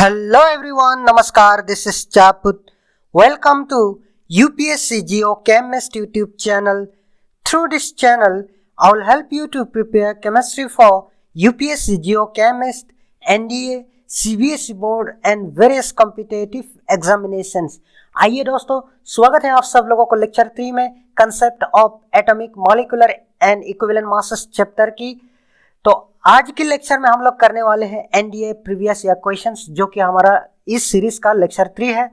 Hello everyone, Namaskar. This is Chaput. Welcome to UPSC Geochemist YouTube channel. Through this channel, I will help you to prepare chemistry for UPSC Geochemist, NDA, CBSE board and various competitive examinations. आइए दोस्तों, स्वागत है आप सब लोगों को lecture 3 में concept of atomic molecular and equivalent masses chapter की। तो आज के लेक्चर में हम लोग करने वाले हैं एनडीए प्रीवियस ईयर क्वेश्चंस, जो कि हमारा इस सीरीज का लेक्चर 3 है।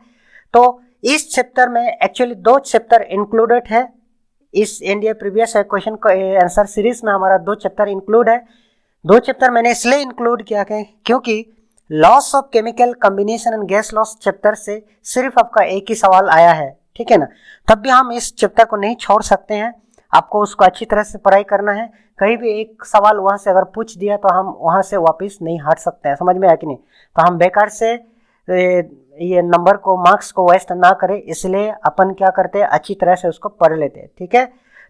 तो इस चैप्टर में एक्चुअली 2 चैप्टर इंक्लूडेड है। इस एनडीए प्रीवियस ईयर क्वेश्चन का आंसर सीरीज में हमारा 2 चैप्टर इंक्लूड है। 2 चैप्टर मैंने इसलिए इंक्लूड किया है क्योंकि loss of chemical combination and gas laws chapter से सिर्फ आपका एक ही सवाल आया है, ठीक है ना। तब भी हम इस चैप्टर को नहीं छोड़ सकते हैं, आपको उसको अच्छी तरह से पढ़ाई करना है। कहीं भी एक सवाल वहां से अगर पूछ दिया तो हम वहां से वापस नहीं हट सकते हैं, समझ में आया कि नहीं। तो हम बेकार से ये नंबर को, मार्क्स को वेस्ट ना करें, इसलिए अपन क्या करते हैं, अच्छी तरह से उसको पढ़ लेते हैं, ठीक है।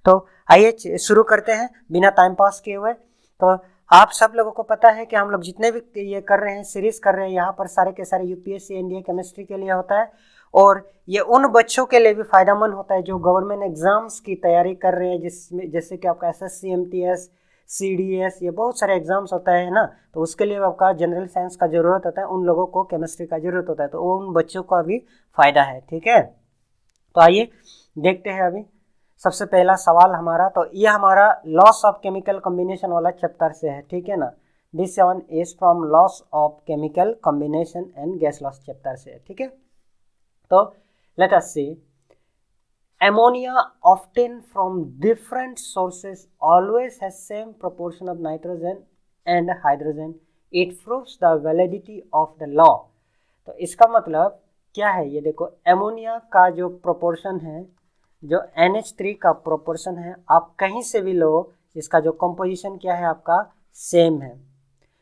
तो आइए शुरू करते हैं बिना टाइम पास किए हुए। तो आप सब लोगों को पता है कि हम लोग जितने भी ये कर रहे हैं, सीरीज कर रहे हैं, यहाँ पर सारे के सारे यूपीएससी एनडीए केमिस्ट्री के लिए होता है। और ये उन बच्चों के लिए भी फायदेमंद होता है जो गवर्नमेंट एग्जाम्स की तैयारी कर रहे हैं, जिसमें जैसे कि आपका एसएससी, एमटीएस, सीडीएस, ये बहुत सारे एग्जाम्स होता है ना। तो उसके लिए आपका जनरल साइंस का जरूरत होता है, उन लोगों को केमिस्ट्री का जरूरत होता है, तो उन बच्चों का भी फायदा है, ठीक है। तो आइए देखते हैं अभी सबसे पहला सवाल हमारा। तो ये हमारा लॉस ऑफ केमिकल कॉम्बिनेशन वाला चैप्टर से है, ठीक है ना। This one is from loss of chemical combination and gas laws chapter से है, ठीक है। तो let us see. Ammonia obtained from different sources always has same proportion of nitrogen and hydrogen. It proves the validity of the law. तो इसका मतलब क्या है, ये देखो, एमोनिया का जो प्रोपोर्शन है, जो NH3 का प्रोपोर्शन है, आप कहीं से भी लो, इसका जो कंपोजिशन क्या है आपका सेम है।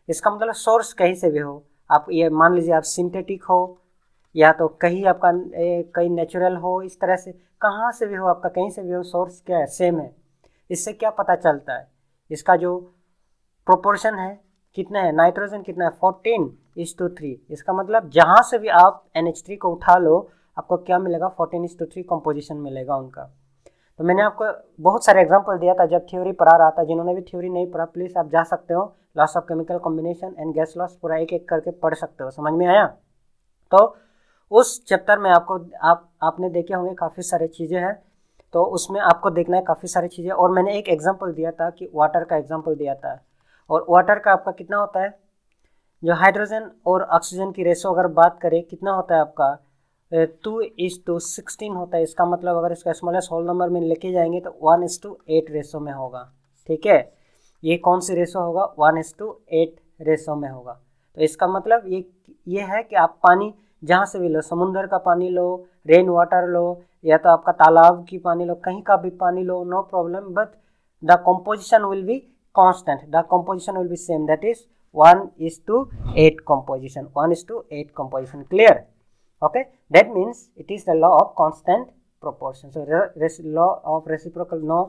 इसका मतलब सोर्स कहीं से भी हो, आप ये मान लीजिए आप सिंथेटिक हो या तो कहीं आपका कहीं नेचुरल हो, इस तरह से कहाँ से भी हो, आपका कहीं से भी हो, सोर्स क्या है, सेम है। इससे क्या पता चलता है, इसका जो प्रोपोर्शन है कितना है, नाइट्रोजन कितना है, 14:3। इसका मतलब जहाँ से भी आप NH3 को उठा लो, आपको क्या मिलेगा, 14:3 कंपोजिशन मिलेगा उनका। तो मैंने आपको बहुत सारे एग्जाम्पल दिया था जब थ्योरी पढ़ा रहा था। जिन्होंने भी थ्योरी नहीं पढ़ा, प्लीज़ आप जा सकते हो, loss of chemical combination and gas laws पूरा एक एक करके पढ़ सकते हो, समझ में आया। तो उस चैप्टर में आपको आपने देखे होंगे काफ़ी सारी चीज़ें हैं, तो उसमें आपको देखना है काफ़ी सारी चीज़ें। और मैंने एक एग्जांपल दिया था कि वाटर का एग्जांपल दिया था, और वाटर का आपका कितना होता है, जो हाइड्रोजन और ऑक्सीजन की रेशो अगर बात करें, कितना होता है आपका 2:16 होता है। इसका मतलब अगर इसका स्मॉलेस्ट होल नंबर में लेके जाएंगे तो 1:8 रेशो में होगा, ठीक है। ये कौन सी रेशो होगा, 1:8 रेशो में होगा। तो इसका मतलब ये है कि आप पानी जहाँ से भी लो, समुंदर का पानी लो, रेन वाटर लो, या तो आपका तालाब की पानी लो, कहीं का भी पानी लो, no problem, but the composition will be constant, the composition will be same, that is 1:8 composition, 1:8 composition, clear, okay, that means it is the law of constant proportion. So law of reciprocal, no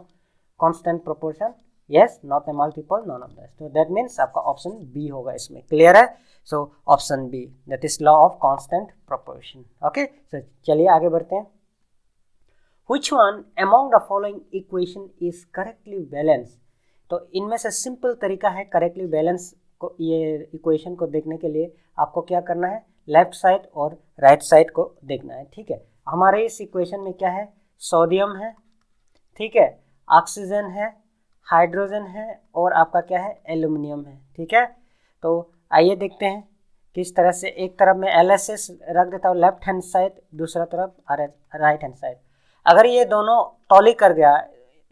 constant proportion, yes, not a multiple, none of that. So that means आपका option B होगा इसमें, clear है। So option B, that is law of constant proportion, okay. So चलिए आगे बढ़ते हैं। Which one among the following equation is correctly balanced? तो इनमें से सिंपल तरीका है करेक्टली बैलेंस को, ये इक्वेशन को देखने के लिए आपको क्या करना है, लेफ्ट साइड और राइट साइड को देखना है, ठीक है। हमारे इस इक्वेशन में क्या है, सोडियम है, ठीक है, ऑक्सीजन है, हाइड्रोजन है, और आपका क्या है, एल्यूमिनियम है, ठीक है। तो आइए देखते हैं किस तरह से। एक तरफ मैं LSS रख देता हूँ लेफ्ट हैंड साइड, दूसरा तरफ राइट हैंड साइड। अगर ये दोनों टॉली कर गया,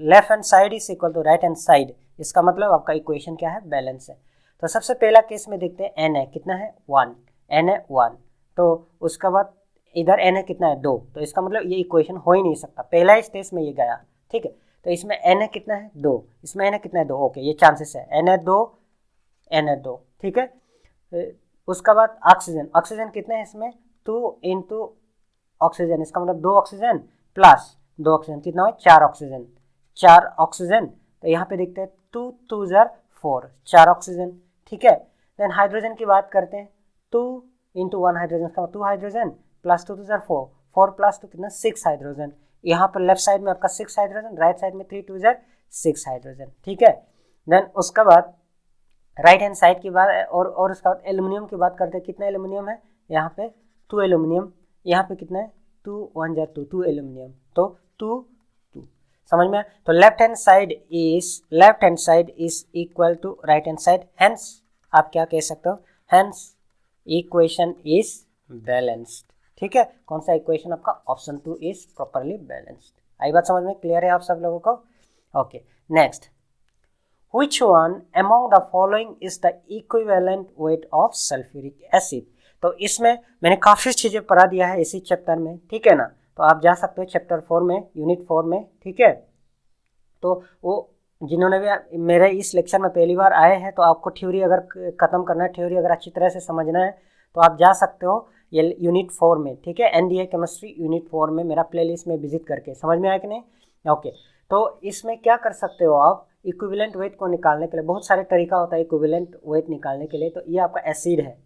left hand side is equal to right hand side, इसका मतलब आपका इक्वेशन क्या है, बैलेंस है। तो सबसे पहला केस में देखते हैं, n है कितना है, 1, n है 1। तो उसके बाद इधर n है कितना है, 2। तो इसका मतलब ये इक्वेशन हो ही नहीं सकता, पहला ही स्टेज में ये गया, ठीक है। तो इसमें n है कितना है, 2, इसमें n है कितना है, 2, ओके, ये चांसेस है, n है 2, n है 2, ठीक है। उसका बाद ऑक्सीजन, ऑक्सीजन कितने हैं इसमें, 2 ऑक्सीजन, इसका मतलब 2 ऑक्सीजन प्लस 2 ऑक्सीजन, कितना है, 4 ऑक्सीजन, 4 ऑक्सीजन। तो यहाँ पे देखते हैं 2 2 4, 4 ऑक्सीजन, ठीक है। देन हाइड्रोजन की बात करते हैं, 2 इंटू 1 हाइड्रोजन का 2 हाइड्रोजन प्लस 2 ज़र 4, 4 प्लस 2 कितना 6 हाइड्रोजन। यहाँ पर लेफ्ट साइड में आपका 6 हाइड्रोजन, राइट साइड में 3 2 ज़र 6 हाइड्रोजन, ठीक है। देन उसके बाद राइट हैंड साइड की बात और उसके बाद एल्यूमिनियम की बात करते हैं। कितना एल्यूमिनियम है यहाँ पे 2 एल्यूमिनियम, यहाँ पे कितना है 2 1 ज़र 2, 2 एल्यूमिनियम, तो 2 2 समझ में। तो left hand side is equal to right hand side, hence आप क्या कह सकते हो, हेंस इक्वेशन इज बैलेंस्ड, ठीक है। कौन सा इक्वेशन आपका, ऑप्शन 2 इज प्रॉपरली बैलेंस्ड। आई बात समझ में, क्लियर है आप सब लोगों को। Okay next, Which one among the following is the equivalent weight of sulfuric acid? तो इसमें मैंने काफ़ी चीज़ें पढ़ा दिया है इसी चैप्टर में, ठीक है ना। तो आप जा सकते हो चैप्टर 4 में, यूनिट 4 में, ठीक है। तो वो जिन्होंने भी मेरे इस लेक्चर में पहली बार आए हैं, तो आपको थ्योरी अगर ख़त्म करना है, थ्योरी अगर अच्छी तरह से समझना है, तो आप जा सकते हो ये यूनिट 4 में, ठीक है। एनडीए केमिस्ट्री यूनिट 4 में मेरा प्लेलिस्ट में विजिट करके, समझ में आया कि नहीं। ओके, तो इसमें क्या कर सकते हो आप, इक्विवेलेंट वेट को निकालने के लिए बहुत सारे तरीका होता है इक्विवेलेंट वेट निकालने के लिए। तो ये आपका एसिड है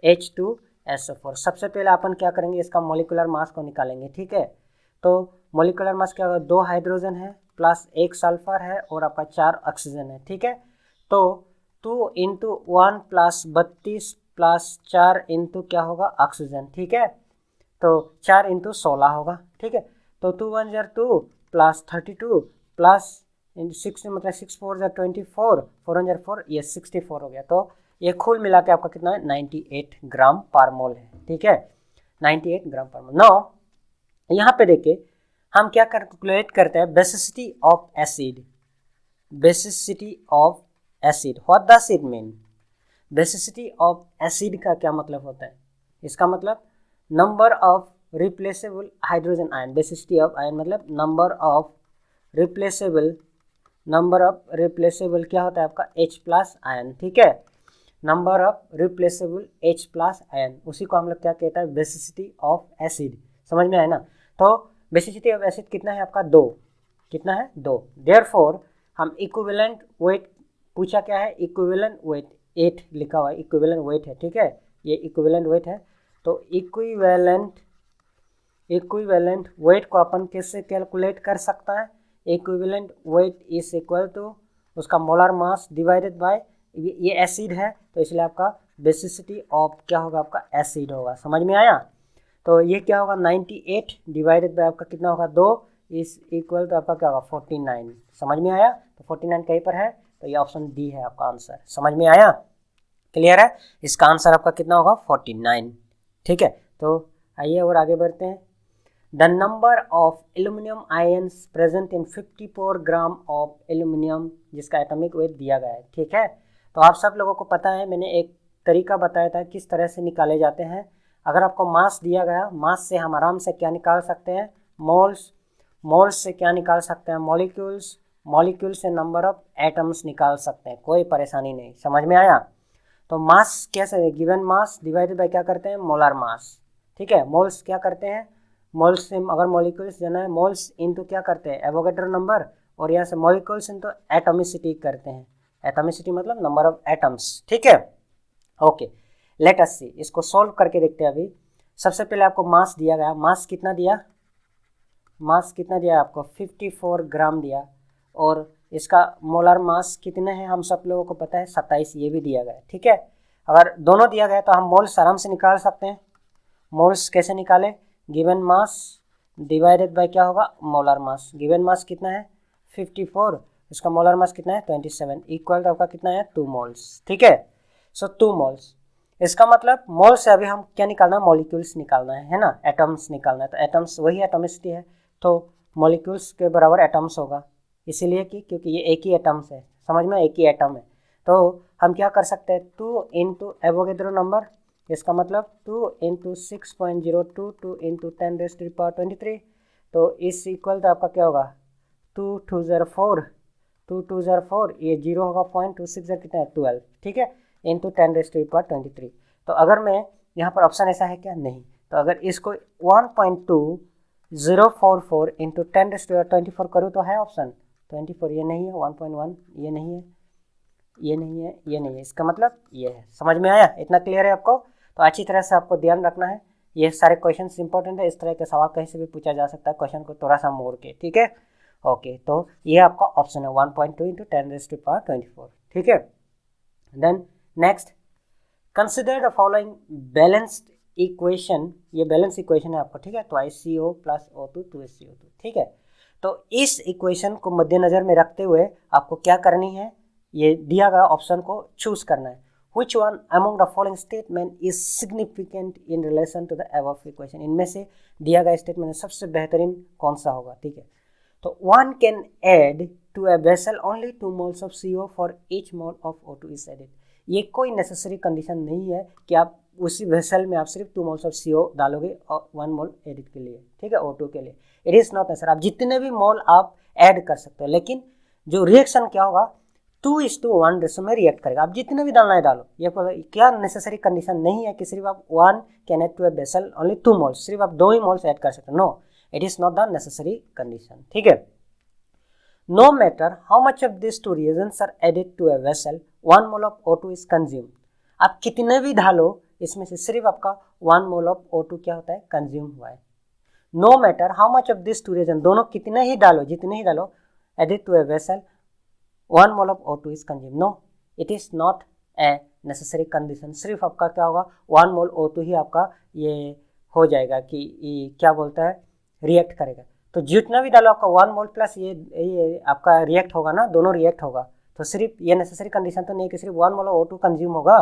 H2SO4। सबसे पहले अपन क्या करेंगे, इसका मॉलिक्यूलर मास को निकालेंगे, ठीक है। तो मॉलिक्यूलर मास क्या होगा, 2 हाइड्रोजन है प्लस 1 सल्फर है और आपका 4 ऑक्सीजन है, ठीक है। तो 2 इंटू 1 प्लस 32 प्लस 4 इंटू क्या होगा ऑक्सीजन, ठीक है। तो 4 इंटू 16 होगा, ठीक है। तो 2 1 ज़र 2 प्लस 32 प्लस 6 मतलब 6 4 ज़र 24, 4 1 ज़र 4, ये 64 हो गया। तो ये कुल मिला के आपका कितना है 98 ग्राम पर मोल है, ठीक है, 98 ग्राम पर मोल। नाउ यहाँ पे देखिए हम क्या कैलकुलेट करते हैं, basicity of acid, basicity of acid, what does it mean. Basicity of acid का क्या मतलब होता है, इसका मतलब number of replaceable hydrogen ion, basicity of ion मतलब नंबर ऑफ रिप्लेसेबल क्या होता है आपका H प्लस आयन, ठीक है। Number of replaceable H plus ion, उसी को हम लोग क्या कहता है, बेसिसिटी ऑफ एसिड, समझ में आया ना। तो बेसिसिटी ऑफ एसिड कितना है आपका 2, कितना है 2। देयरफॉर हम इक्विवेलेंट वेट पूछा क्या है, इक्विवेलेंट वेट 8 लिखा हुआ है, इक्विवेलेंट वेट है, ठीक है, ये इक्विवेलेंट वेट है। तो इक्विवेलेंट वेट को अपन कैसे कैलकुलेट कर सकता है, equivalent weight is equal to उसका मोलर मास डिवाइडेड बाय, ये एसिड है तो इसलिए आपका बेसिसिटी ऑफ क्या होगा आपका एसिड होगा, समझ में आया। तो ये क्या होगा 98 डिवाइडेड बाय आपका कितना होगा 2 इज इक्वल टू आपका क्या होगा 49, समझ में आया। तो 49 कहीं पर है, तो ये ऑप्शन डी है आपका आंसर, समझ में आया, क्लियर है। इसका आंसर आपका कितना होगा 49, ठीक है। तो आइए और आगे बढ़ते हैं। The number of aluminum ions present in 54 gram of aluminium, जिसका एटॉमिक वेट दिया गया है, ठीक है। तो आप सब लोगों को पता है, मैंने एक तरीका बताया था किस तरह से निकाले जाते हैं। अगर आपको मास दिया गया, मास से हम आराम से क्या निकाल सकते हैं, मोल्स से क्या निकाल सकते हैं, मॉलिक्यूल्स से नंबर ऑफ एटम्स निकाल सकते हैं, कोई परेशानी नहीं, समझ में आया। तो मास कैसे, गिवन मास डिवाइडेड बाय क्या करते हैं, मोलर मास, ठीक है। मोल्स क्या करते हैं, मोल्स से अगर मॉलिक्यूल्स जाना है, मोल्स इनटू क्या करते हैं एवोगैड्रो नंबर, और यहाँ से मॉलिक्यूल्स इनटू एटॉमिसिटी करते हैं, एटॉमिसिटी मतलब नंबर ऑफ एटम्स, ठीक है। ओके लेट अस सी, इसको सॉल्व करके देखते हैं। अभी सबसे पहले आपको मास दिया गया, मास कितना दिया आपको 54 ग्राम दिया, और इसका मोलर मास कितने हैं हम सब लोगों को पता है 27, ये भी दिया गया है, ठीक है। अगर दोनों दिया गया तो हम मोल्स आराम से निकाल सकते हैं। मोल्स कैसे निकाले, गिवन मास डिवाइडेड बाय क्या होगा मोलर मास, गिवन मास कितना है 54, इसका मोलर मास कितना है 27, इक्वल आपका कितना है 2 मोल्स, ठीक है। सो 2 मोल्स, इसका मतलब मोल से अभी हम क्या निकालना है, मॉलिक्यूल्स निकालना है ना, एटम्स निकालना है। तो एटम्स वही एटॉमिसिटी है, तो मॉलिक्यूल्स के बराबर एटम्स होगा, इसीलिए कि क्योंकि ये एक ही एटम्स है, समझ में, एक ही एटम है। तो हम क्या कर सकते हैं 2 इंटू एवोगैड्रो नंबर, इसका मतलब 2 इंटू 6.02 2 इंटू 10⁻23, तो इस इक्वल तो आपका क्या होगा 2 2 ज़र 4, 2 2 ज़र 4, ये 0 होगा 0.26 ज़र कितना है 12, ठीक है, इंटू 10⁻23। तो अगर मैं यहाँ पर ऑप्शन ऐसा है क्या, नहीं। तो अगर इसको 1.2044 इंटू 10⁻24 करूँ तो है ऑप्शन 24, ये नहीं है, 1.1 ये नहीं है, ये नहीं है, ये नहीं है, इसका मतलब ये है, समझ में आया, इतना क्लियर है आपको। तो अच्छी तरह से आपको ध्यान रखना है, ये सारे क्वेश्चन इंपॉर्टेंट है, इस तरह के सवाल कहीं से भी पूछा जा सकता है क्वेश्चन को थोड़ा सा मोड़ के, ठीक है। ओके, तो ये आपका ऑप्शन है 1.2 × 10⁻²4, ठीक है। Then next, consider the following balanced equation, ये बैलेंस इक्वेशन है आपको, ठीक है। तो CO + O2 2CO2, ठीक है। तो इस इक्वेशन को मद्देनजर में रखते हुए आपको क्या करनी है, ये दिया गया ऑप्शन को चूज करना है। Which one among the following statement is significant in relation to the above equation? इनमें से दिया गया स्टेटमेंट सबसे बेहतरीन कौन सा होगा, ठीक है। तो one can add to a vessel only 2 moles of CO for each mole of O2 is added. ये कोई नेसेसरी कंडीशन नहीं है कि आप उसी वेसल में आप सिर्फ 2 moles of CO डालोगे और 1 मोल एडिट के लिए, ठीक है, O2 के लिए। इट इज नॉट नेसेसरी, आप जितने भी मोल आप ऐड कर सकते हो, लेकिन जो रिएक्शन क्या होगा 2:1 रेशो में रिएक्ट करेगा। आप जितने भी डालना है डालो, ये क्या नेसेसरी कंडीशन नहीं है कि सिर्फ आप 1 can add to a vessel only 2 moles, सिर्फ आप 2 ही मोल्स ऐड कर सकते हो। No, it is not the necessary condition, ठीक है। No matter how much of this 2 reagents are added to a vessel, 1 mole of O2 is consume. आप कितने भी डालो इसमें से सिर्फ आपका 1 मोल ऑफ O2 क्या होता है, कंज्यूम हुआ है। No matter how much of this 2 reagents, दोनों कितने ही डालो, जितने ही डालो, added to a vessel 1 mole of O2 is consume. No, it is not a necessary condition, सिर्फ आपका क्या होगा 1 मोल O2 ही आपका ये हो जाएगा कि क्या बोलता है, रिएक्ट करेगा। तो जितना भी डालो आपका 1 मोल प्लस ये आपका रिएक्ट होगा ना, दोनों रिएक्ट होगा। तो सिर्फ ये नेसेसरी कंडीशन तो नहीं कि सिर्फ 1 मोल ऑफ O2 कंज्यूम होगा,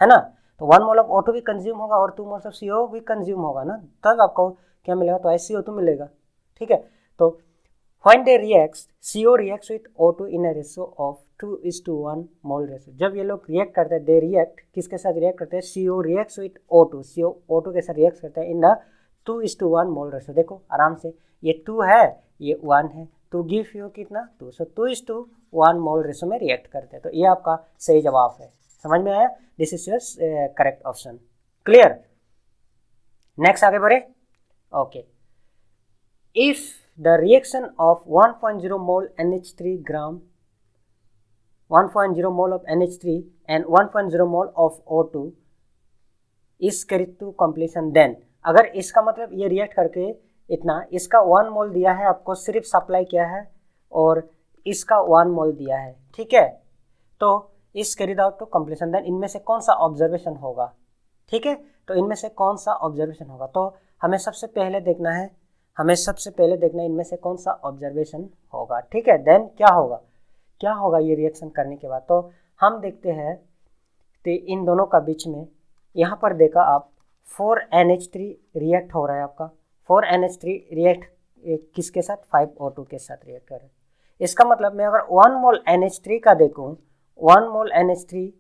है ना। तो 1 मोल ऑफ O2 भी कंज्यूम होगा और 2 मोल्स ऑफ CO भी कंज्यूम होगा ना, तब आपको क्या मिलेगा, तो SiO2 मिलेगा, ठीक है। तो when they react, CO reacts with O2 in a ratio of 2:1 mole ratio. जब ये लोग रिएक्ट करते हैं, they react, किसके साथ रिएक्ट करते हैं, CO reacts with O2, CO O2 के साथ रिएक्ट करते हैं इन द 2:1 मोल रेशो। देखो आराम से, ये 2 है, ये 1 है, तो गिव यू कितना 2, सो 2:1 मोल रेशो में रिएक्ट करते हैं। तो ये आपका सही जवाब है, समझ में आया, this is your correct option, clear. Next आगे बढ़े। Okay, if the reaction of 1.0 mole NH3 gram, 1.0 mole of NH3 and 1.0 mole of O2 is carried to completion, then अगर इसका मतलब ये रिएक्ट करके इतना, इसका 1 मोल दिया है आपको, सिर्फ सप्लाई किया है, और इसका 1 मोल दिया है, ठीक है। तो इस carried out to completion, then इनमें से कौन सा ऑब्जर्वेशन होगा, ठीक है। तो इनमें से कौन सा ऑब्जर्वेशन होगा, तो हमें सबसे पहले देखना है, इनमें से कौन सा ऑब्जर्वेशन होगा, ठीक है। देन क्या होगा ये रिएक्शन करने के बाद, तो हम देखते हैं तो इन दोनों का बीच में यहाँ पर देखा आप 4NH3 रिएक्ट हो रहा है आपका, 4NH3 रिएक्ट किसके साथ, 5O2 के साथ रिएक्ट कर रहा है। इसका मतलब मैं अगर 1 मोल NH3 का देखूँ, 1 मोल NH3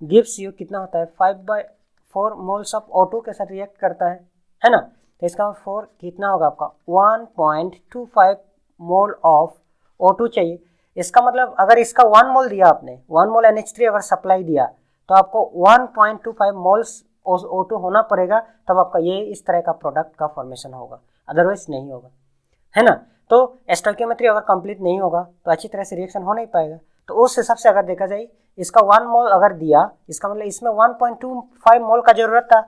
गिव्स यू कितना होता है, 5/4 मोल्स ऑफ O2 के साथ रिएक्ट करता है ना। तो इसका 4 कितना होगा आपका 1.25 मोल ऑफ O2 चाहिए। इसका मतलब अगर इसका 1 मोल दिया आपने, 1 मोल NH3 अगर सप्लाई दिया, तो आपको 1.25 मोल्स O2 होना पड़ेगा, तब आपका ये इस तरह का प्रोडक्ट का फॉर्मेशन होगा, अदरवाइज नहीं होगा, है ना। तो स्टोइकियोमेट्री अगर कंप्लीट नहीं होगा तो अच्छी तरह से रिएक्शन हो नहीं पाएगा। तो उस हिसाब से अगर देखा जाए, इसका 1 मोल अगर दिया, इसका मतलब इसमें 1.25 मोल का जरूरत था,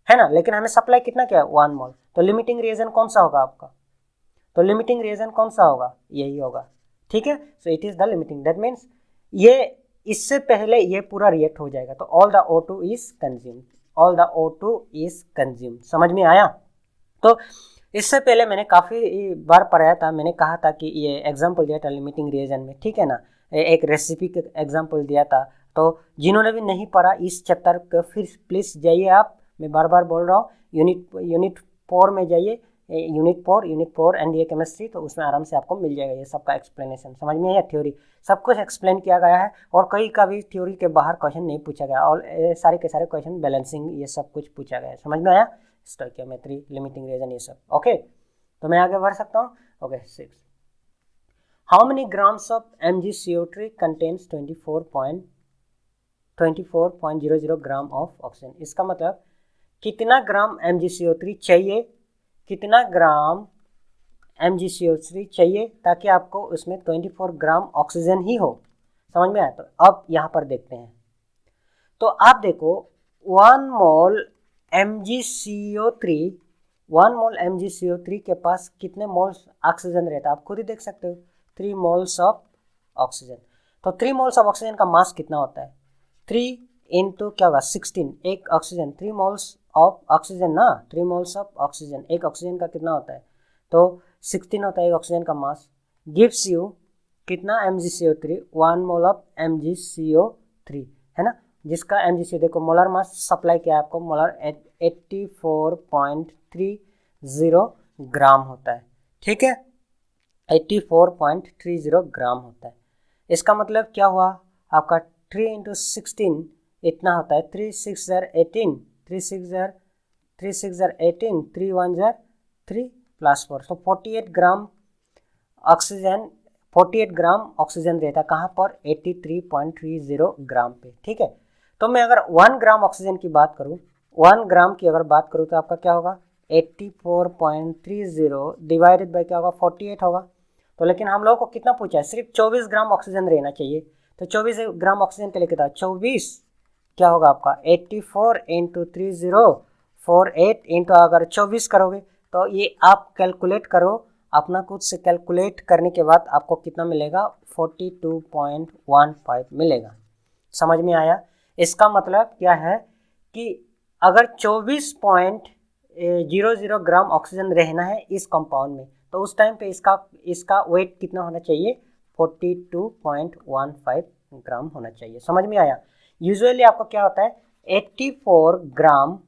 है ना, लेकिन हमें सप्लाई कितना क्या है 1 मोल। तो लिमिटिंग रिएजेंट कौन सा होगा आपका, तो लिमिटिंग रिएजेंट कौन सा होगा, यही होगा, ठीक है। So it is the limiting, that means ये इससे पहले ये पूरा रिएक्ट हो जाएगा। तो all the O2 is consumed, all the O2 is consumed, समझ में आया। तो इससे पहले मैंने काफ़ी बार पढ़ाया था, मैंने कहा था कि ये एग्जाम्पल दिया था लिमिटिंग रिएजेंट में, ठीक है ना, एक रेसिपी का एग्जाम्पल दिया था। तो जिन्होंने भी नहीं पढ़ा इस चैप्टर को, फिर प्लीज़ जाइए आप, मैं बार बार बोल रहा हूँ, यूनिट 4 में जाइए, यूनिट 4 एनडीए केमिस्ट्री, तो उसमें आराम से आपको मिल जाएगा ये सबका एक्सप्लेनेशन, समझ में आया। थ्योरी सब कुछ एक्सप्लेन किया गया है, और कई का भी थ्योरी के बाहर क्वेश्चन नहीं पूछा गया, और सारे के सारे क्वेश्चन बैलेंसिंग ये सब कुछ पूछा गया है, समझ में आया, स्टोइकियोमेट्री, लिमिटिंग रीजन, ये सब, ओके। तो मैं आगे बढ़ सकता हूँ। Okay, 6 how many grams of MgCO3 contains 24.00 gram of oxygen. इसका मतलब कितना ग्राम MgCO3 चाहिए, कितना ग्राम MgCO3 चाहिए ताकि आपको उसमें 24 ग्राम ऑक्सीजन ही हो, समझ में आया। तो अब यहाँ पर देखते हैं, तो आप देखो 1 मोल MgCO3, 1 मोल MgCO3 के पास कितने मोल्स ऑक्सीजन रहता है? आप खुद ही देख सकते हो, 3 मोल्स ऑफ ऑक्सीजन। तो 3 मोल्स ऑफ ऑक्सीजन का मास कितना होता है? 3 इंटू क्या होगा 16, एक ऑक्सीजन, 3 मोल्स ऑफ ऑक्सीजन ना, 3 मोल्स ऑफ ऑक्सीजन, एक ऑक्सीजन का कितना होता है? तो 16 होता है एक ऑक्सीजन का मास, गिव्स यू कितना MgCO3, 1 मोल ऑफ MgCO3 है ना, जिसका MgCO देखो मोलर मास सप्लाई किया है आपको, मोलर 84.30 ग्राम होता है, ठीक है, 84.30 ग्राम होता है। इसका मतलब क्या हुआ आपका 3 इंटू 16 इतना होता है, 3 6 18, 3 6 18, 3 1 3 प्लस 4, तो 48 ग्राम ऑक्सीजन, 48 ग्राम ऑक्सीजन रहता है कहाँ पर? 83.30 ग्राम पे, ठीक है। तो मैं अगर 1 ग्राम ऑक्सीजन की बात करूँ, 1 ग्राम की अगर बात करूँ तो आपका क्या होगा? 84.30 डिवाइडेड बाई क्या होगा? 48 होगा। तो लेकिन हम लोगों को कितना पूछा है? सिर्फ 24 ग्राम ऑक्सीजन रहना चाहिए, तो 24 ग्राम ऑक्सीजन के लिए कितना? 24 क्या होगा आपका? 84 इंटू 30, 48 इंटू अगर 24 करोगे तो ये आप कैलकुलेट करो, अपना खुद से कैलकुलेट करने के बाद आपको कितना मिलेगा? 42.15 मिलेगा। समझ में आया? इसका मतलब क्या है कि अगर 24.00 ग्राम ऑक्सीजन रहना है इस कंपाउंड में, तो उस टाइम पे इसका वेट कितना होना चाहिए? 42.15 ग्राम होना चाहिए। समझ में आया? यूजुअली आपको क्या होता है? 84 ग्राम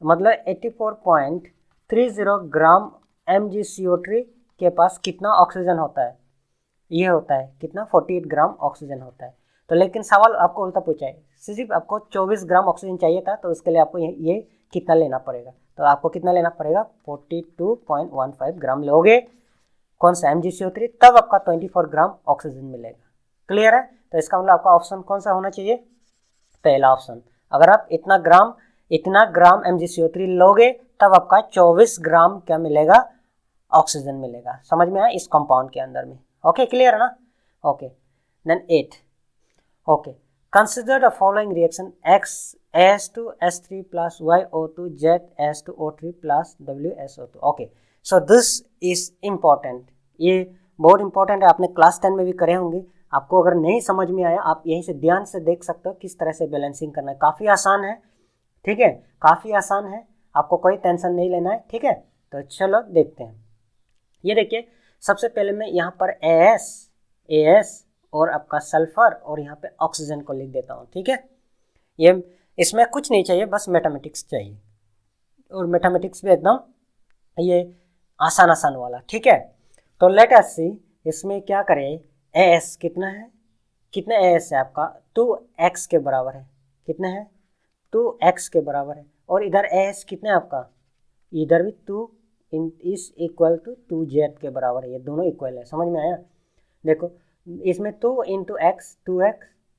मतलब 84.30 ग्राम MgCO3 के पास कितना ऑक्सीजन होता है? ये होता है कितना? 48 ग्राम ऑक्सीजन होता है। तो लेकिन सवाल आपको उल्टा पूछा है, सिर्फ आपको 24 ग्राम ऑक्सीजन चाहिए था, तो उसके लिए आपको ये कितना लेना पड़ेगा? तो आपको कितना लेना पड़ेगा? 42.15 ग्राम लोगे कौन सा? MgCO3, तब आपका 24 ग्राम ऑक्सीजन मिलेगा। क्लियर है? तो इसका मतलब आपका ऑप्शन कौन सा होना चाहिए? पहला ऑप्शन। अगर आप इतना ग्राम MgCO3 लोगे तब आपका 24 ग्राम क्या मिलेगा? ऑक्सीजन मिलेगा। समझ में आया? इस कंपाउंड के अंदर में। ओके, क्लियर है ना? Okay, then 8। Okay, consider the following reaction: X AS2S3 plus YO2 ZS2O3 plus WSO2. Okay, so this is important, ये बहुत इंपॉर्टेंट है, आपने क्लास 10 में भी करे होंगे। आपको अगर नहीं समझ में आया, आप यहीं से ध्यान से देख सकते हो किस तरह से बैलेंसिंग करना है। काफ़ी आसान है, ठीक है, काफ़ी आसान है, आपको कोई टेंशन नहीं लेना है, ठीक है। तो चलो देखते हैं। ये देखिए, सबसे पहले मैं यहाँ पर AS और आपका सल्फर और यहाँ पे ऑक्सीजन को लिख देता हूँ, ठीक है। ये इसमें कुछ नहीं चाहिए, बस मैथमेटिक्स चाहिए, और मैथमेटिक्स भी एकदम ये आसान वाला, ठीक है। तो लेट अस सी, इसमें क्या करें? AS कितना है? कितना AS है आपका? 2x के बराबर है। कितना है? 2x के बराबर है। और इधर AS कितना है आपका? इधर भी 2 इज इक्वल टू 2z के बराबर है। ये दोनों इक्वल है। समझ में आया? देखो, इसमें 2 इंटू एक्स 2x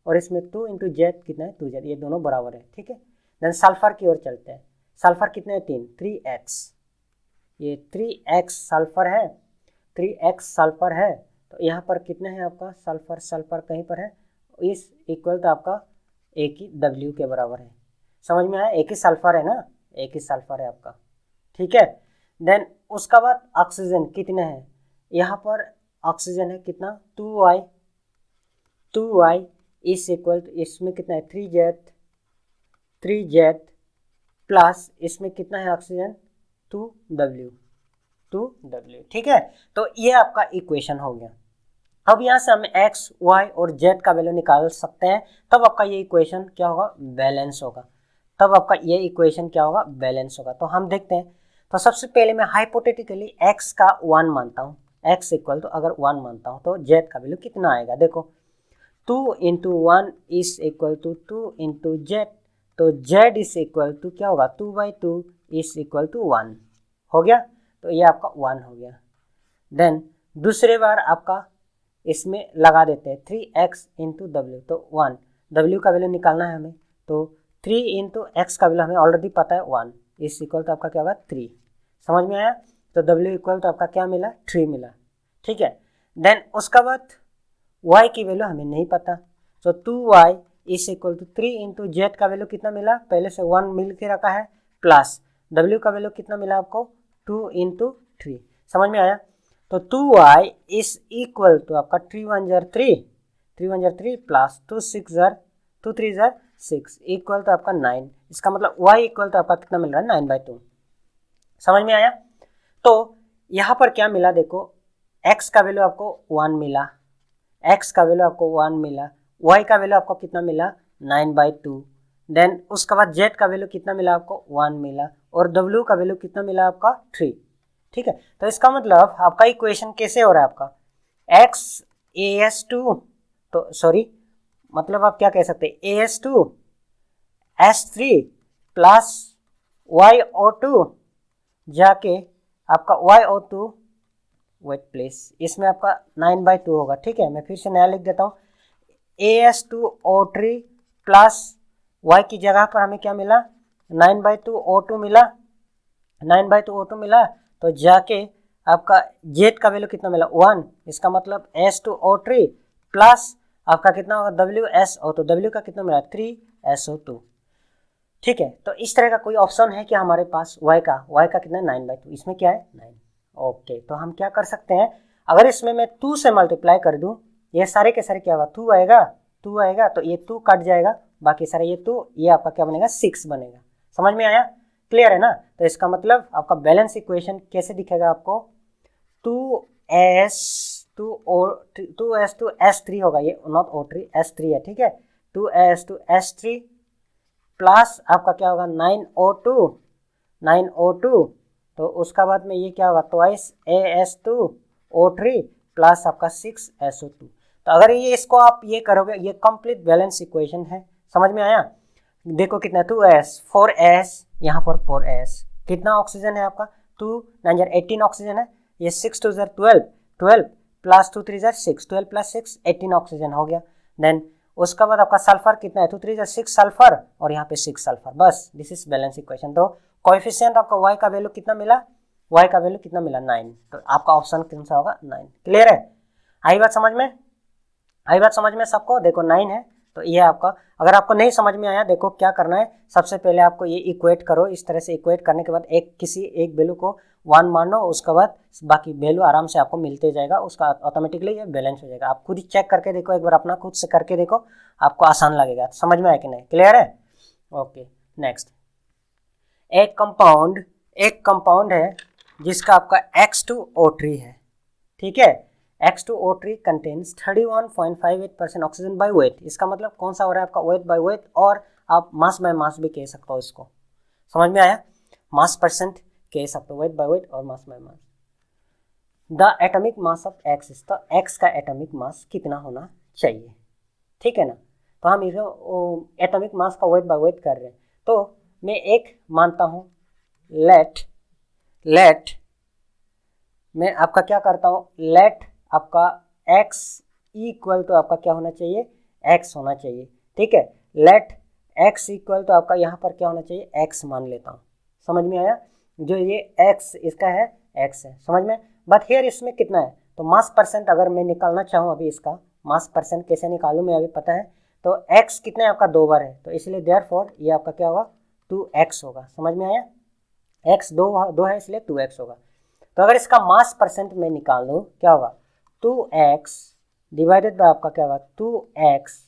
और इसमें 2 इंटू जेड कितना है? 2z, ये दोनों बराबर है, ठीक है। देन सल्फर की ओर चलते हैं। सल्फर कितने है? 3x, ये 3x सल्फर है, 3x सल्फर है। तो यहाँ पर कितने हैं आपका? सल्फर कहीं पर है, इस इक्वल तो आपका एक ही W के बराबर है। समझ में आया? एक ही सल्फर है ना, एक ही सल्फर है आपका, ठीक है। देन उसका बाद ऑक्सीजन कितने हैं? यहाँ पर ऑक्सीजन है कितना? 2y इस इक्वल टू, इसमें कितना है? 3z प्लस इसमें कितना है ऑक्सीजन? 2w, ठीक है। तो ये आपका इक्वेशन हो गया। अब यहाँ से हम x, y और z का वैल्यू निकाल सकते हैं, तब आपका ये इक्वेशन क्या होगा? बैलेंस होगा। तब आपका ये इक्वेशन क्या होगा? बैलेंस होगा। तो हम देखते हैं। तो सबसे पहले मैं हाइपोथेटिकली x का 1 मानता हूँ, x इक्वल तो अगर 1 मानता हूँ तो z का वैल्यू कितना आएगा? देखो, 2 into 1 is equal to 2 into Z, तो z इज इक्वल टू क्या होगा? 2/2 इज इक्वल टू 1 हो गया। तो ये आपका 1 हो गया। देन दूसरे बार आपका इसमें लगा देते हैं 3x इंटू w, तो 1, w का वैल्यू निकालना है हमें, तो 3 इंटू x का वैल्यू हमें ऑलरेडी पता है 1, इस इक्वल तो आपका क्या होगा? 3। समझ में आया? तो w इक्वल तो आपका क्या मिला? 3 मिला, ठीक है। देन उसका बाद y की वैल्यू हमें नहीं पता, तो 2y is equal to 3 into Z का वैल्यू कितना मिला, पहले से 1 मिल के रखा है, प्लस डब्ल्यू का वैल्यू कितना मिला आपको 2 इंटू 3। समझ में आया? तो 2y इज इक्वल टू आपका 3 1 जार 3 प्लस 2 6 जार 2 3 जार 6 इक्वल टू आपका 9। इसका मतलब y इक्वल टू आपका कितना मिल रहा है 9/2। समझ में आया? तो यहाँ पर क्या मिला देखो, x का वैल्यू आपको 1 मिला, x का वैल्यू आपको 1 मिला, y का वैल्यू आपको कितना मिला 9/2। देन उसके बाद z का वैल्यू कितना मिला आपको 1 मिला, और w का वैल्यू कितना मिला आपका 3। ठीक है, तो इसका मतलब आपका इक्वेशन कैसे हो रहा है आपका x as2, तो सॉरी मतलब आप क्या कह सकते हैं as2 s3 प्लस y02 जाके आपका y02 वेट प्लेस, इसमें आपका 9/2 होगा। ठीक है, मैं फिर से नया लिख देता हूँ, as2o3 प्लस y की जगह पर हमें क्या मिला 9/2o2 मिला, 9/2o2 मिला, तो जाके आपका z का वैल्यू कितना मिला 1। इसका मतलब s2o3 प्लस आपका कितना होगा WSO2, w का कितना मिला 3SO2। ठीक है, तो इस तरह का कोई ऑप्शन है कि हमारे पास y का कितना 9/2, इसमें क्या है 9। ओके, तो हम क्या कर सकते हैं, अगर इसमें मैं 2 से मल्टीप्लाई कर दूं, ये सारे के सारे क्या होगा 2 आएगा, तो ये 2 कट जाएगा, बाकी सारे ये 2, ये आपका क्या बनेगा 6 बनेगा। समझ में आया? क्लियर है ना? तो इसका मतलब आपका बैलेंस इक्वेशन कैसे दिखेगा आपको 2s2 s3 होगा, ये नॉट O3 s3 है। ठीक है, 2s2 s3 प्लस आपका क्या होगा 9O2, तो उसका बाद में ये क्या होगा ट्वाइस as2o3 प्लस आपका 6SO2। तो अगर ये इसको आप ये करोगे, ये कंप्लीट बैलेंस इक्वेशन है। समझ में आया? देखो कितना 2s 4s, यहाँ पर 4s, कितना ऑक्सीजन है आपका 2 9 जार 18 ऑक्सीजन है, ये 6 2 जार 12 प्लस 2 3 जार 6, 12 प्लस 6 18 ऑक्सीजन हो गया। देन उसका बाद आपका सल्फर कितना है 2 3 जार 6 सल्फर, और यहाँ पे 6 सल्फर, बस दिस इज बैलेंस इक्वेशन। तो कोएफिशिएंट आपका y का वैल्यू कितना मिला, y का वैल्यू कितना मिला 9, तो आपका ऑप्शन कौन सा होगा 9। क्लियर है? आई बात समझ में? आई बात समझ में सबको? देखो 9 है, तो ये आपका, अगर आपको नहीं समझ में आया देखो क्या करना है, सबसे पहले आपको ये इक्वेट करो, इस तरह से इक्वेट करने के बाद किसी एक वैल्यू को 1 मानो, उसके बाद बाकी वैल्यू आराम से आपको मिलते जाएगा, उसका ऑटोमेटिकली ये बैलेंस हो जाएगा। आप खुद ही चेक करके देखो, एक बार अपना खुद से करके देखो, आपको आसान लगेगा। समझ में आया कि नहीं? क्लियर है? ओके, नेक्स्ट, एक कंपाउंड है जिसका आपका X2O3 है। ठीक है, X2O3 contains 31.58% oxygen by weight. इसका मतलब कौन सा हो रहा है आपका वेट बाय वेट, और आप मास बाय मास भी कह सकते हो इसको। समझ में आया? मास परसेंट कह सकते हो, वेट बाय वेट और mass by mass. The atomic mass of X is, तो X का एटॉमिक मास कितना होना चाहिए? ठीक है ना, तो हम एटॉमिक मास का वेट बाय वेट कर रहे हैं, तो मैं एक मानता हूँ, लेट मैं आपका क्या करता हूँ, लेट आपका x इक्वल तो आपका क्या होना चाहिए x होना चाहिए। ठीक है, लेट x इक्वल तो आपका यहाँ पर क्या होना चाहिए x मान लेता हूँ। समझ में आया? जो ये x इसका है x है, समझ में? बट हियर इसमें कितना है, तो मास परसेंट अगर मैं निकालना चाहूँ अभी, इसका मास परसेंट कैसे निकालूँ मैं अभी पता है, तो x कितना है आपका 2 बार है, तो इसलिए देयरफॉर ये आपका क्या होगा 2x होगा। समझ में आया? x 2 है इसलिए 2x होगा। तो अगर इसका मास परसेंट में निकाल दो क्या होगा 2x डिवाइडेड बाय आपका क्या होगा 2x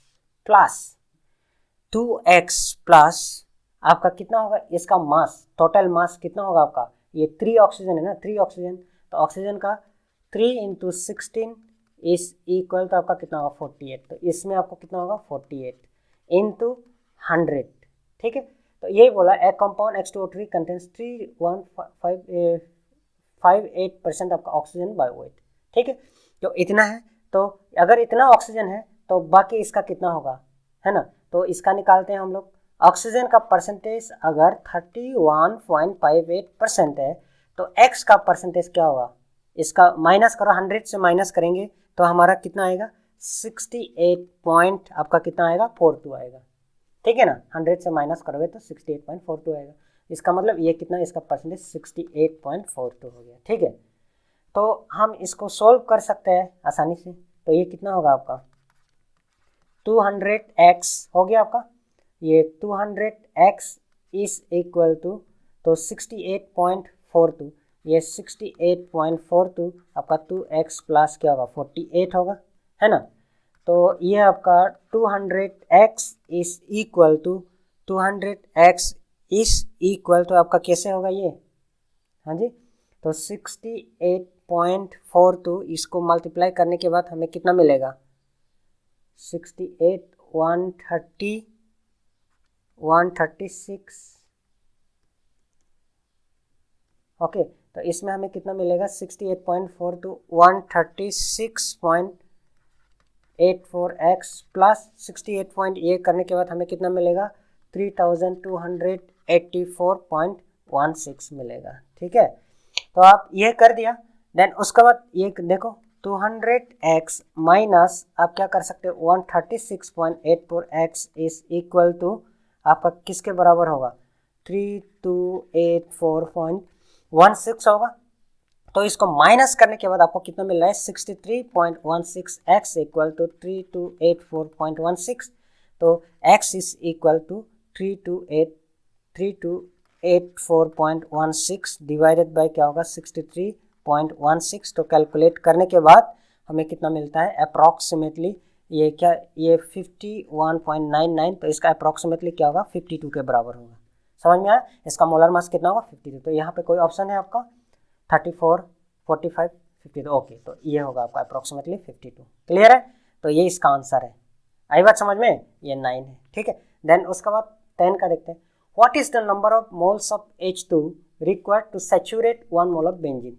प्लस आपका कितना होगा इसका मास, टोटल मास कितना होगा आपका, ये 3 ऑक्सीजन है ना, 3 ऑक्सीजन, तो ऑक्सीजन का 3 × 16 इज इक्वल तो आपका कितना होगा 48, तो इसमें आपको कितना होगा 48 × 100। ठीक है, तो यही बोला एक कंपाउंड X2O3 कंटेन्स 3.58% आपका ऑक्सीजन बाय वेट। ठीक है, तो इतना है, तो अगर इतना ऑक्सीजन है तो बाकी इसका कितना होगा, है ना, तो इसका निकालते हैं हम लोग। ऑक्सीजन का परसेंटेज अगर 31.58% है तो X का परसेंटेज क्या होगा, इसका माइनस करो, 100 से माइनस करेंगे तो हमारा कितना आएगा 68 पॉइंट आपका कितना आएगा 42 आएगा। ठीक है ना, 100 से माइनस करोगे तो 68.42 आएगा। इसका मतलब ये कितना, इसका परसेंटेज 68.42 हो गया। ठीक है, तो हम इसको सोल्व कर सकते हैं आसानी से, तो ये कितना होगा आपका 200x हो गया आपका, ये 200x इज इक्वल टू, तो 68.42, ये 68.42 आपका 2x प्लस क्या होगा 48 होगा, है ना। तो ये आपका 200x is equal to 200x is equal to आपका कैसे होगा ये, हाँ जी, तो 68.42 इसको मल्टीप्लाई करने के बाद हमें कितना मिलेगा 68, 130, 136, ओके। तो इसमें हमें कितना मिलेगा 68.42 136.84x प्लस 68 ये करने के बाद हमें कितना मिलेगा 3284.16 मिलेगा, ठीक है। तो आप ये कर दिया, देन उसके बाद ये देखो 200x माइनस आप क्या कर सकते हो 136.84x इज इक्वल टू आपका किसके बराबर होगा 3284.16 होगा। तो इसको माइनस करने के बाद आपको कितना मिल रहा है 63.16x इक्वल टू 3284.16, तो x is equal to 3284.16 divided by क्या होगा 63.16। तो कैलकुलेट करने के बाद हमें कितना मिलता है अप्रॉक्सीमेटली, ये क्या ये 51.99, तो इसका अप्रॉक्सीमेटली क्या होगा 52 के बराबर होगा। समझ में आया, इसका मोलर मास कितना होगा 52। तो यहाँ पे कोई ऑप्शन है आपका 34, 45, 52, ओके। तो ये होगा आपका अप्रॉक्सीमेटली 52। क्लियर है, तो ये इसका आंसर है। आई बात समझ में, ये 9 है, ठीक है। देन उसके बाद 10 का देखते हैं, what is the number of moles of H2 required to saturate 1 mole of benzene.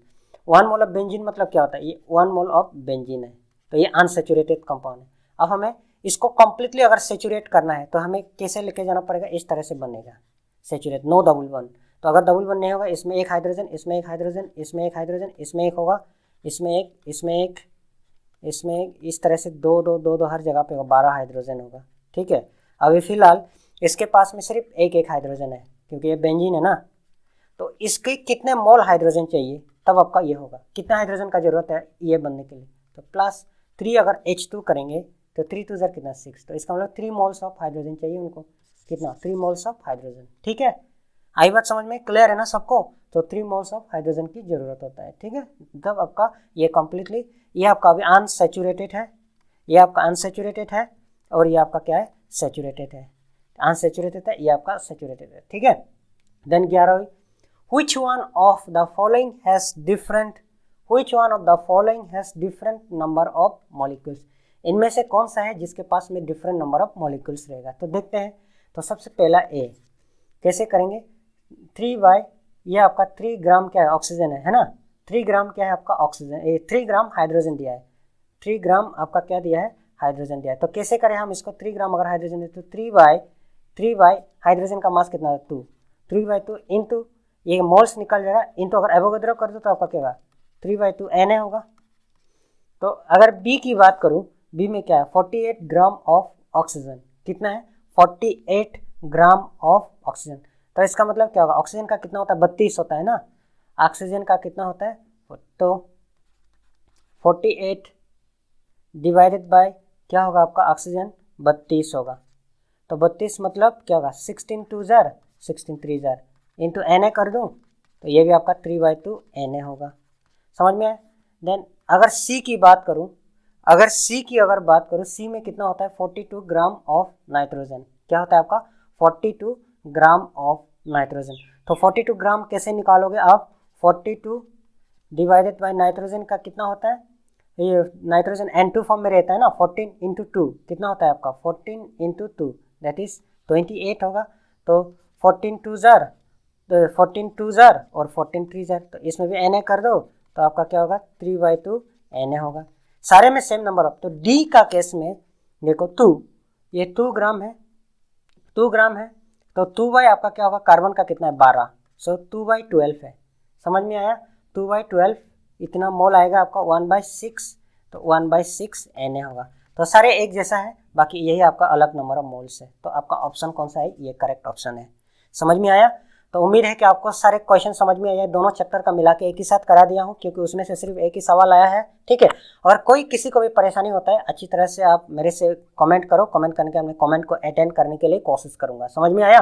1 mole of benzene मतलब क्या होता है, ये 1 मोल ऑफ बेंजीन है, तो ये अनसेचुरेटेड कंपाउंड है। अब हमें इसको कंप्लीटली अगर सेचुरेट करना है तो हमें कैसे लेके जाना पड़ेगा, इस तरह से बनेगा सेचुरेट, नो डबल बॉन्ड। तो अगर डबल बॉन्ड नहीं होगा, इसमें एक हाइड्रोजन, इसमें एक हाइड्रोजन, इसमें एक हाइड्रोजन, इसमें एक होगा, इसमें एक, इसमें एक, इसमें एक, इस तरह से दो दो दो दो हर जगह पे होगा, 12 हाइड्रोजन होगा, ठीक है। अभी फिलहाल इसके पास में सिर्फ एक एक हाइड्रोजन है क्योंकि ये बेंजीन है ना, तो इसके कितने मोल हाइड्रोजन चाहिए तब आपका ये होगा, कितना हाइड्रोजन का जरूरत है ये बनने के लिए, तो +3 अगर H2 करेंगे तो 3 2 कितना 6, तो इसका मतलब 3 मोल्स ऑफ हाइड्रोजन चाहिए उनको, कितना 3 मोल्स ऑफ हाइड्रोजन, ठीक है। आई बात समझ में, क्लियर है ना सबको, तो 3 मोल्स ऑफ हाइड्रोजन की जरूरत होता है, ठीक है। तब आपका ये कंप्लीटली, ये आपका अभी अनसैचुरेटेड है, ये आपका अनसैचुरेटेड है, और ये आपका क्या है सैचुरेटेड है, अनसैचुरेटेड है, ये आपका सैचुरेटेड है, ठीक है। देन 11वीं, which one of the following has different number of molecules, इनमें से कौन सा है जिसके पास में डिफरेंट नंबर ऑफ मॉलिक्यूल्स रहेगा। तो देखते हैं, तो सबसे पहला ए कैसे करेंगे, 3 ये आपका 3 ग्राम क्या है ऑक्सीजन है ना, 3 ग्राम क्या है आपका ऑक्सीजन, 3 ग्राम हाइड्रोजन दिया है, 3 ग्राम आपका क्या दिया है हाइड्रोजन दिया है। तो कैसे करें हम इसको, 3 ग्राम अगर हाइड्रोजन है तो 3 हाइड्रोजन का मास कितना है 2, 3/2 इंटू ये मोल्स निकल जाएगा, इंटू अगर एवोगैड्रो कर दो तो आपका क्या होगा 3/2 Na होगा। तो अगर बी की बात करूं, बी में क्या है 48 ग्राम ऑफ ऑक्सीजन, कितना है 48 ग्राम ऑफ ऑक्सीजन। तो इसका मतलब क्या होगा, ऑक्सीजन का कितना होता है 32 होता है ना, ऑक्सीजन का कितना होता है, तो 48 डिवाइडेड बाय क्या होगा आपका ऑक्सीजन 32 होगा, तो 32 मतलब क्या होगा 16 2 16 3 इंटू Na कर दूं तो ये भी आपका 3/2 Na होगा। समझ में आया। देन अगर सी की बात करूं, सी में कितना होता है 42 ग्राम ऑफ नाइट्रोजन, क्या होता है आपका 42 ग्राम ऑफ नाइट्रोजन। तो 42 ग्राम कैसे निकालोगे आप, 42 डिवाइडेड बाय नाइट्रोजन का कितना होता है, ये नाइट्रोजन N2 फॉर्म में रहता है ना, 14 इंटू 2 कितना होता है आपका 14 इंटू 2 दैट इज 28 होगा। तो 14 2 और 14 3 तो इसमें भी Na कर दो तो आपका क्या होगा 3/2 Na होगा। सारे में सेम नंबर ऑफ, तो डी का केस में देखो 2, ये 2 ग्राम है, 2 ग्राम है, तो 2 आपका क्या होगा, कार्बन का कितना है 12, सो 2/12 है। समझ में आया, 2/12 इतना मोल आएगा आपका 1/6, तो 1/6 Na होगा। तो सारे एक जैसा है, बाकी यही आपका अलग नंबर ऑफ मोल्स है। तो आपका ऑप्शन कौन सा है, ये करेक्ट ऑप्शन है। समझ में आया। तो उम्मीद है कि आपको सारे क्वेश्चन समझ में आया। दोनों चैप्टर का मिला के एक ही साथ करा दिया हूँ, क्योंकि उसमें से सिर्फ एक ही सवाल आया है। ठीक है, अगर कोई किसी को भी परेशानी होता है, अच्छी तरह से आप मेरे से कमेंट करो, कमेंट करके अपने कमेंट को अटेंड करने के लिए कोशिश करूँगा। समझ में आया?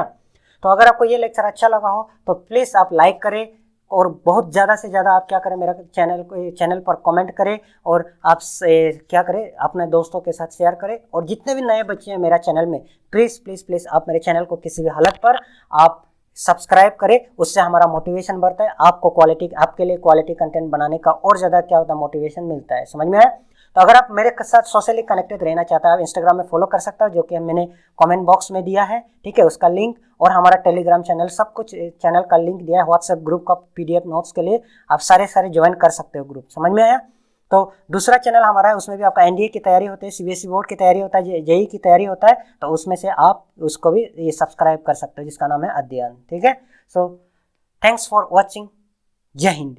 तो अगर आपको ये लेक्चर अच्छा लगा हो तो प्लीज़ आप लाइक करें, और बहुत ज़्यादा से ज़्यादा आप क्या करें, मेरा चैनल पर कमेंट करें, और आप क्या करें, अपने दोस्तों के साथ शेयर करें। और जितने भी नए बच्चे हैं मेरा चैनल में, प्लीज़ प्लीज़ प्लीज़ आप मेरे चैनल को किसी भी हालत पर आप सब्सक्राइब करें। उससे हमारा मोटिवेशन बढ़ता है, आपके लिए क्वालिटी कंटेंट बनाने का और ज़्यादा क्या होता है, मोटिवेशन मिलता है। समझ में आया? तो अगर आप मेरे साथ सोशली कनेक्टेड रहना चाहते हैं, आप इंस्टाग्राम में फॉलो कर सकते हो, जो कि मैंने कमेंट बॉक्स में दिया है। ठीक है, उसका लिंक, और हमारा टेलीग्राम चैनल, सब कुछ चैनल का लिंक दिया है। व्हाट्सएप ग्रुप का PDF नोट्स के लिए आप सारे ज्वाइन कर सकते हो ग्रुप। समझ में आया? तो दूसरा चैनल हमारा है, उसमें भी आपका NDA की तैयारी होती है, CBSE बोर्ड की तैयारी होता है, JEE की तैयारी होता है। तो उसमें से आप उसको भी ये सब्सक्राइब कर सकते हो, जिसका नाम है अध्ययन। ठीक है, सो थैंक्स फॉर वॉचिंग। जय हिंद।